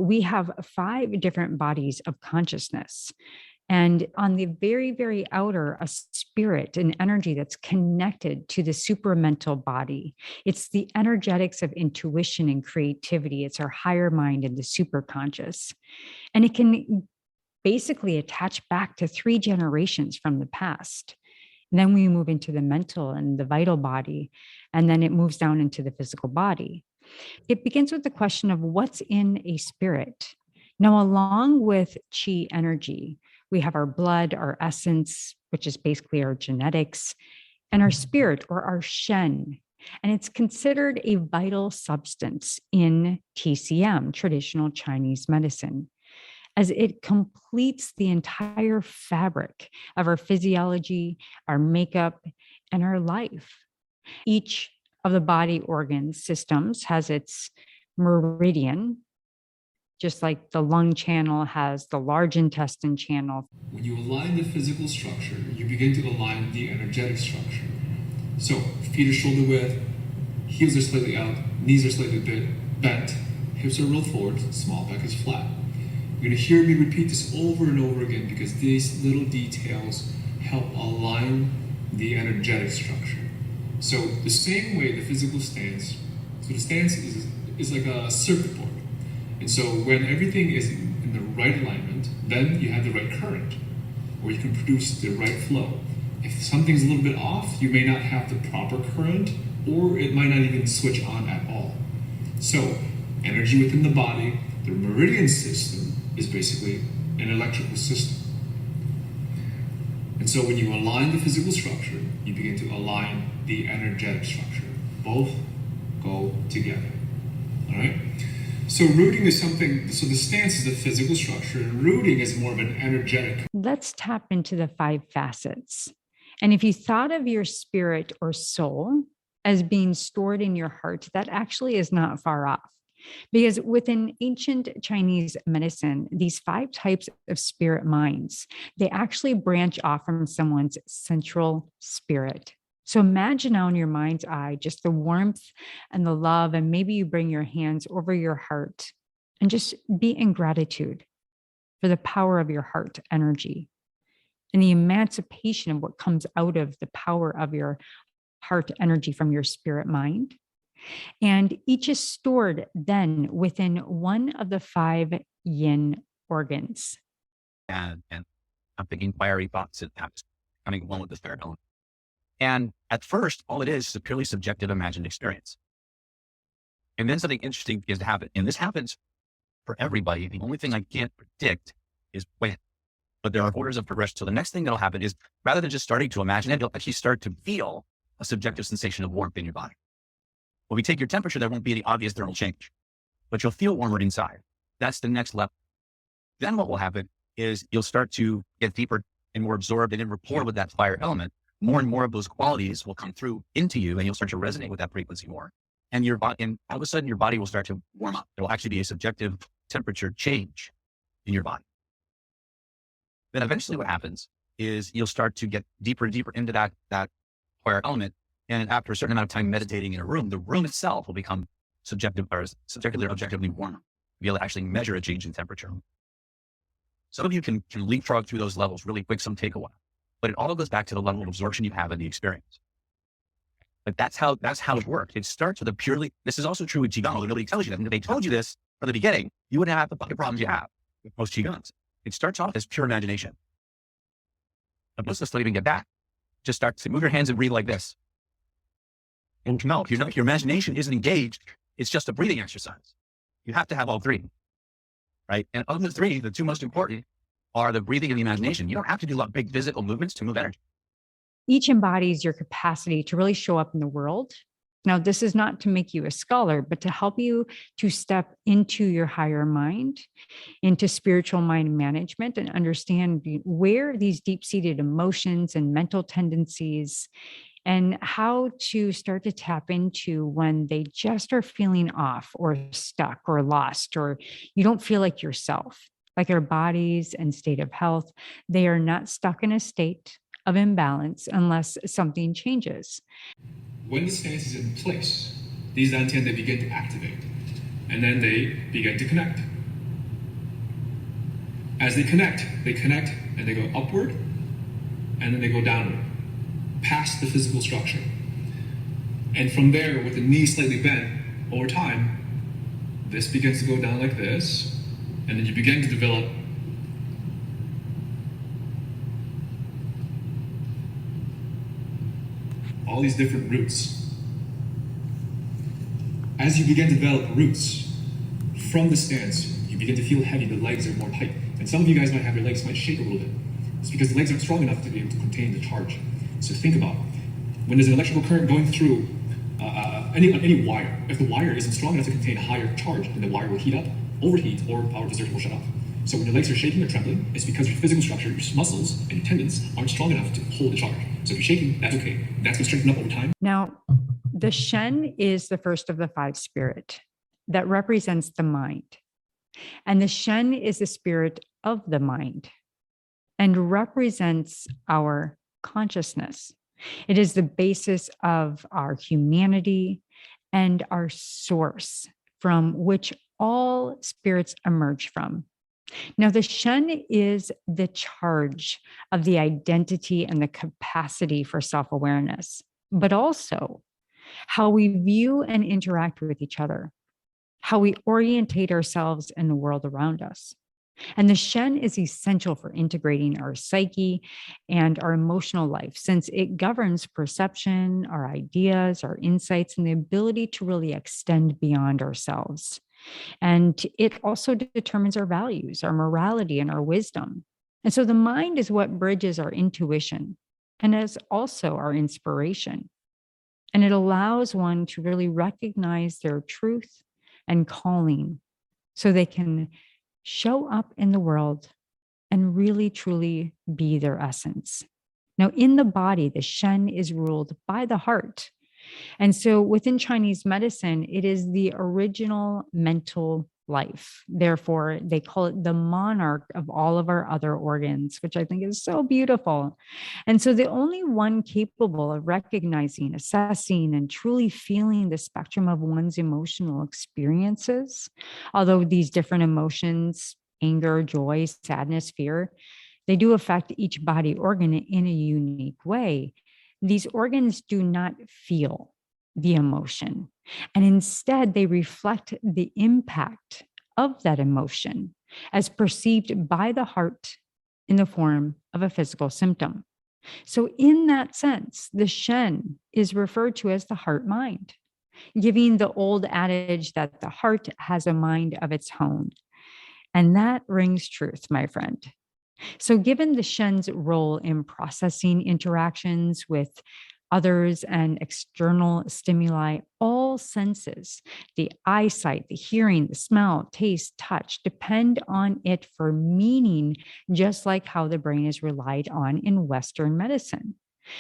We have 5 different bodies of consciousness. And on the very, very outer, a spirit, an energy that's connected to the supramental body. It's the energetics of intuition and creativity. It's our higher mind and the superconscious. And it can basically attach back to 3 generations from the past. And then we move into the mental and the vital body, and then it moves down into the physical body. It begins with the question of what's in a spirit. Now, along with chi energy, we have our blood, our essence, which is basically our genetics, and our spirit or our Shen. And it's considered a vital substance in TCM, traditional Chinese medicine, as it completes the entire fabric of our physiology, our makeup, and our life. Each of the body organ systems has its meridian, just like the lung channel has the large intestine channel. When you align the physical structure, you begin to align the energetic structure. So feet are shoulder width, heels are slightly out, knees are slightly bent, hips are rolled forward, small back is flat. You're going to hear me repeat this over and over again because these little details help align the energetic structure. So the same way the physical stance, so the stance is like a circuit board. And so when everything is in the right alignment, then you have the right current, or you can produce the right flow. If something's a little bit off, you may not have the proper current, or it might not even switch on at all. So energy within the body, the meridian system is basically an electrical system. And so when you align the physical structure, you begin to align the energetic structure. Both go together. All right? So rooting is something, so the stance is the physical structure, and rooting is more of an energetic. Let's tap into the 5 facets. And if you thought of your spirit or soul as being stored in your heart, that actually is not far off. Because within ancient Chinese medicine, these 5 types of spirit minds, they actually branch off from someone's central spirit. So imagine now in your mind's eye, just the warmth and the love, and maybe you bring your hands over your heart and just be in gratitude for the power of your heart energy and the emancipation of what comes out of the power of your heart energy from your spirit mind. And each is stored then within one of the 5 yin organs. And I'm thinking fiery thoughts and habits coming along with the spirit element. And at first, all it is a purely subjective imagined experience. And then something interesting begins to happen. And this happens for everybody. The only thing I can't predict is when. But there are orders of progression. So the next thing that'll happen is rather than just starting to imagine it, you'll actually start to feel a subjective sensation of warmth in your body. When we take your temperature, there won't be any obvious thermal change, but you'll feel warmer inside. That's the next level. Then what will happen is you'll start to get deeper and more absorbed and in rapport with that fire element. More and more of those qualities will come through into you, and you'll start to resonate with that frequency more. And your body, and all of a sudden, your body will start to warm up. There will actually be a subjective temperature change in your body. Then eventually, what happens is you'll start to get deeper and deeper into that fire element. And after a certain amount of time meditating in a room, the room itself will become subjectively or objectively warmer. You'll be able to actually measure a change in temperature. Some of you can leapfrog through those levels really quick, some take a while. But it all goes back to the level of absorption you have in the experience. But that's how it works. It starts with a purely, this is also true with Qigong, although nobody tells you that. And if they told you this from the beginning, you wouldn't have the fucking problems you have with most Qigongs. It starts off as pure imagination. But most of us don't even get that. Just start to move your hands and breathe like this. And no, your imagination isn't engaged. It's just a breathing exercise. You have to have all 3, right? And of the 3, the 2 most important are the breathing and the imagination. You don't have to do a lot of big physical movements to move energy. Each embodies your capacity to really show up in the world. Now, this is not to make you a scholar, but to help you to step into your higher mind, into spiritual mind management, and understand where these deep-seated emotions and mental tendencies and how to start to tap into when they just are feeling off or stuck or lost, or you don't feel like yourself, like our bodies and state of health. They are not stuck in a state of imbalance unless something changes. When the stance is in place, these antennae begin to activate, and then they begin to connect. As they connect and they go upward and then they go downward, past the physical structure. And from there, with the knee slightly bent, over time, this begins to go down like this, and then you begin to develop all these different roots. As you begin to develop roots from the stance, you begin to feel heavy, the legs are more tight. And some of you guys might have your legs might shake a little bit. It's because the legs aren't strong enough to be able to contain the charge. So think about when there's an electrical current going through any wire. If the wire isn't strong enough to contain a higher charge, then the wire will heat up, overheat, or power resistor will shut off. So when your legs are shaking or trembling, it's because your physical structure, your muscles and your tendons aren't strong enough to hold the charge. So if you're shaking, that's okay. That's going to strengthen up over time. Now, the Shen is the first of the five spirit that represents the mind. And the Shen is the spirit of the mind and represents our consciousness. It is the basis of our humanity and our source from which all spirits emerge from. Now, the Shen is the charge of the identity and the capacity for self-awareness, but also how we view and interact with each other, how we orientate ourselves in the world around us. And the Shen is essential for integrating our psyche and our emotional life, since it governs perception, our ideas, our insights, and the ability to really extend beyond ourselves. And it also determines our values, our morality, and our wisdom. And so the mind is what bridges our intuition and is also our inspiration. And it allows one to really recognize their truth and calling so they can show up in the world and really truly be their essence. Now, in the body, the Shen is ruled by the heart. And so within Chinese medicine, it is the original mental life. Therefore, they call it the monarch of all of our other organs, which I think is so beautiful. And so the only one capable of recognizing, assessing, and truly feeling the spectrum of one's emotional experiences, although these different emotions, anger, joy, sadness, fear, they do affect each body organ in a unique way. These organs do not feel the emotion, and instead they reflect the impact of that emotion as perceived by the heart in the form of a physical symptom. So in that sense, the Shen is referred to as the heart mind, giving the old adage that the heart has a mind of its own. And that rings truth, my friend. So given the Shen's role in processing interactions with others and external stimuli, all senses, the eyesight, the hearing, the smell, taste, touch, depend on it for meaning, just like how the brain is relied on in Western medicine.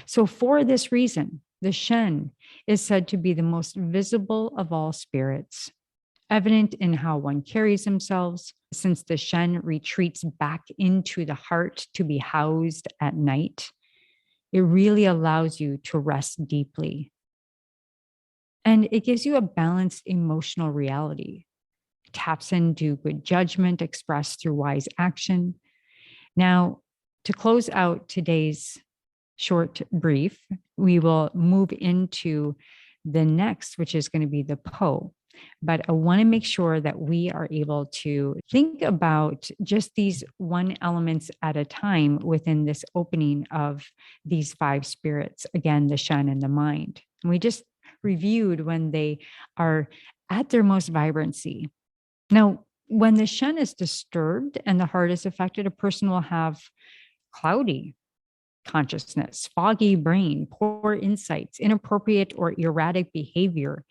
So for this reason, the Shen is said to be the most visible of all spirits, evident in how one carries themselves, since the Shen retreats back into the heart to be housed at night. It really allows you to rest deeply. And it gives you a balanced emotional reality. It taps into good judgment expressed through wise action. Now, to close out today's short brief, we will move into the next, which is going to be the Po. But I want to make sure that we are able to think about just these one elements at a time within this opening of these five spirits. Again, the Shen and the mind. And we just reviewed when they are at their most vibrancy. Now, when the Shen is disturbed and the heart is affected, a person will have cloudy consciousness, foggy brain, poor insights, inappropriate or erratic behavior.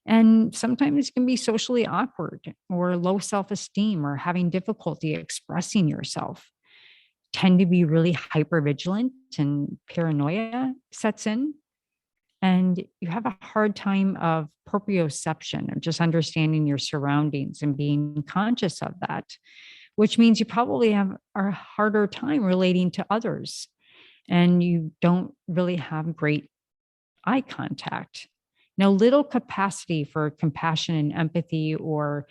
And sometimes it can be socially awkward or low self-esteem or having difficulty expressing yourself. Tend to be really hypervigilant and paranoia sets in. And you have a hard time of proprioception, of just understanding your surroundings and being conscious of that, which means you probably have a harder time relating to others. And you don't really have great eye contact. Now, little capacity for compassion and empathy or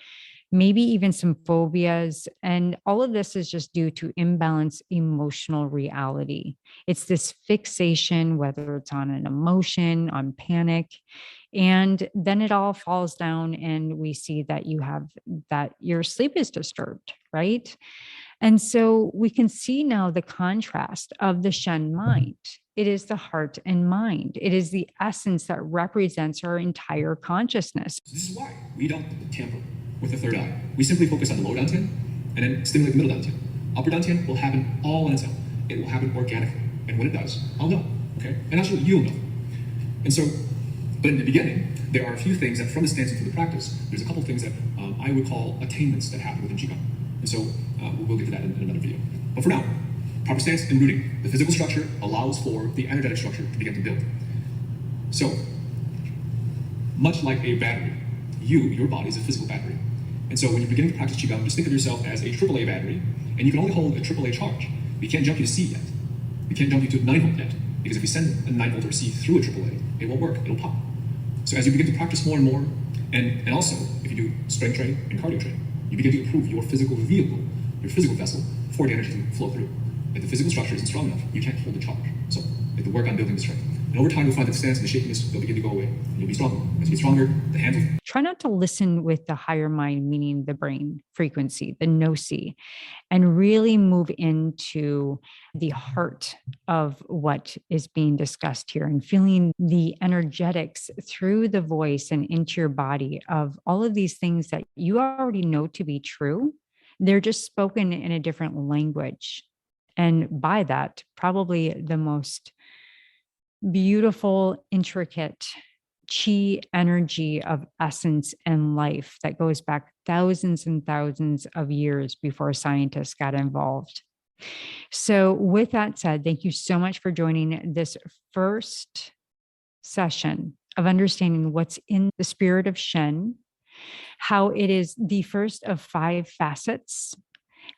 maybe even some phobias. And all of this is just due to imbalanced emotional reality. It's this fixation, whether it's on an emotion, on panic. And then it all falls down, and we see that your sleep is disturbed, right? And so we can see now the contrast of the Shen mind. It is the heart and mind. It is the essence that represents our entire consciousness. This is why we don't tamper with the third eye. We simply focus on the lower dantian and then stimulate the middle dantian. Upper dantian will happen all on its own. It will happen organically. And when it does, I'll know, okay? And actually, you'll know. And so, but in the beginning, there are a few things that from the stance into the practice, there's a couple things that I would call attainments that happen within Qigong. And so we'll get to that in another video. But for now, proper stance and rooting. The physical structure allows for the energetic structure to begin to build. So, much like a battery, your body is a physical battery. And so when you're beginning to practice Qigong, just think of yourself as a AAA battery, and you can only hold a AAA charge. We can't jump you to C yet. We can't jump you to 9 volt yet, because if we send a 9 volt or C through a AAA, it won't work, it'll pop. So as you begin to practice more and more, and also if you do strength training and cardio training, you begin to improve your physical vehicle, your physical vessel, for the energy to flow through. If the physical structure isn't strong enough, you can't hold the charge. So you have to work on building the strength. And over time, you'll find that the stance and the shakiness will begin to go away. And you'll be stronger. As you get stronger, the hands will... Try not to listen with the higher mind, meaning the brain frequency, the no-see, and really move into the heart of what is being discussed here and feeling the energetics through the voice and into your body of all of these things that you already know to be true. They're just spoken in a different language. And by that, probably the most beautiful, intricate chi energy of essence and life that goes back thousands and thousands of years before scientists got involved. So with that said, thank you so much for joining this first session of understanding what's in the spirit of Shen, how it is the first of 5 facets.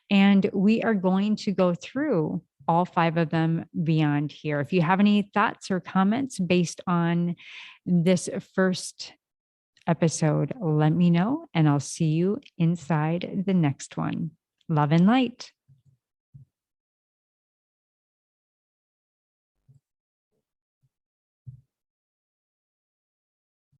And we are going to go through all 5 of them beyond here. If you have any thoughts or comments based on this first episode, let me know, and I'll see you inside the next one. Love and light.